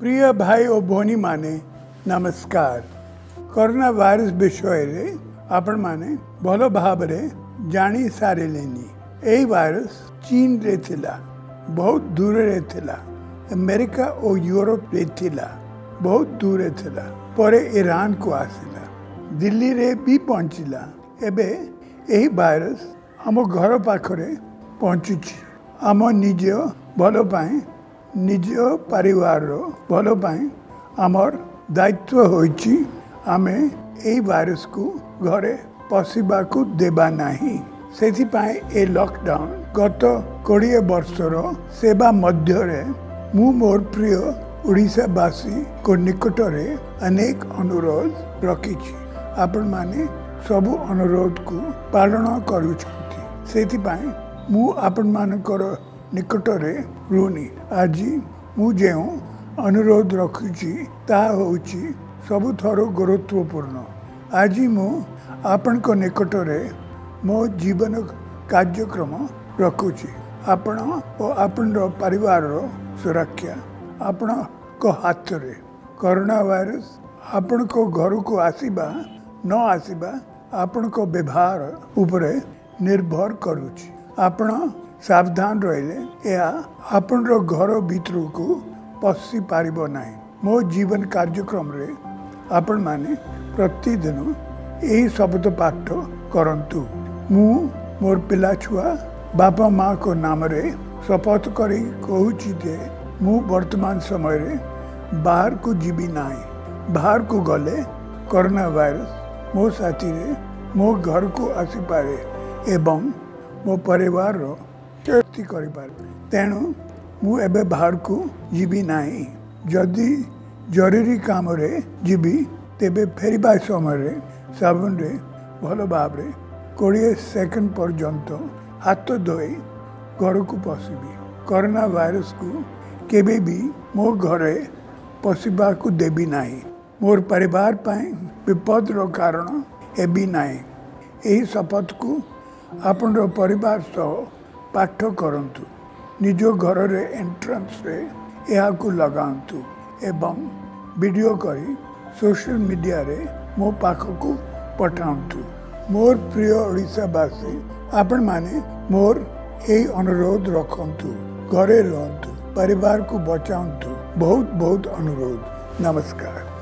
प्रिय भाई और भौणी माने नमस्कार। कोरोना वायरस विषय रे आपण माने भल भाव रे जानी सारे लेनी। एही वायरस चीन रे थिला, बहुत दूर रे थिला, अमेरिका और यूरोप रे थिला, बहुत दूर रे थिला, परे ईरान को आसिला, दिल्ली रे भी पहुंचिला। एबे एही वायरस हम घर पाखरे पहुंचुची। आम निज भल पाए निज परिवार भल पाए आमर दायित्व होइची आमे एही वायरस को घरे पशिबा को देबा नाही। सेथि पाए ए लॉकडाउन गत 20 वर्षर सेवा मध्य रे मु मोर प्रिय ओडिशावासी को निकट रे अनेक अनुरोध रखिछि। आपण माने सबु अनुरोध को पालन करूछंती। सेथि पाए मु आपण मानकर निकट रे रुनी। आज मु जेउ अनुरोध रखुछि ताहा होउछि सबुथरो गुरुत्वपूर्ण। आज मु आपण को निकट रे मो जीवन कार्यक्रम रखुछि। आपण और आपण परिवार सुरक्षा आपण को हाथ रे। कोरोना वायरस आपण को घर को आसीबा न आसीबा आपण को व्यवहार उपरे निर्भर करूछि। आपण सावधान रहिले या आपण घर भीतर को पशि पारिबो नाही। मो जीवन कार्यक्रम रे आपण माने प्रतिदिन यही शब्द पाठ करंतु। मु मोर पिला छुआ बापा माँ को नाम रे शपथ करी कहूची जे मु वर्तमान समय रे बाहर को जीवी नाही। बाहर को गले कोरोना वायरस मो साथी रे मो घर को आसी पारे एवं मो परिवार रो क्षति करि पारे। तेणु मु एबे बाहर को जीवी नाही। जदि जरूरी काम रे जीवी तेबे फेरिबा समय रे साबुन रे भल भाव रे 20 सेकंड पर्यंत हाथ धोई घर को पशिबी। कोरोना वायरस को केबे भी मो घरे पशिबा को देबी नाही। मोर परिवार पाए विपद रो कारण हेबी नाही। एही शपथ को आपण परिवार सह पाठ करंतु। निज घर रे एंट्रेंस रे यह को लगांतु एवं वीडियो करी सोशल मीडिया रे मो पाख को पठांतु। मोर प्रिय ओडिशावासी आपण माने मोर यही अनुरोध रखंतु। घरे रहंतु, परिवार को बचांतु। बहुत बहुत अनुरोध। नमस्कार।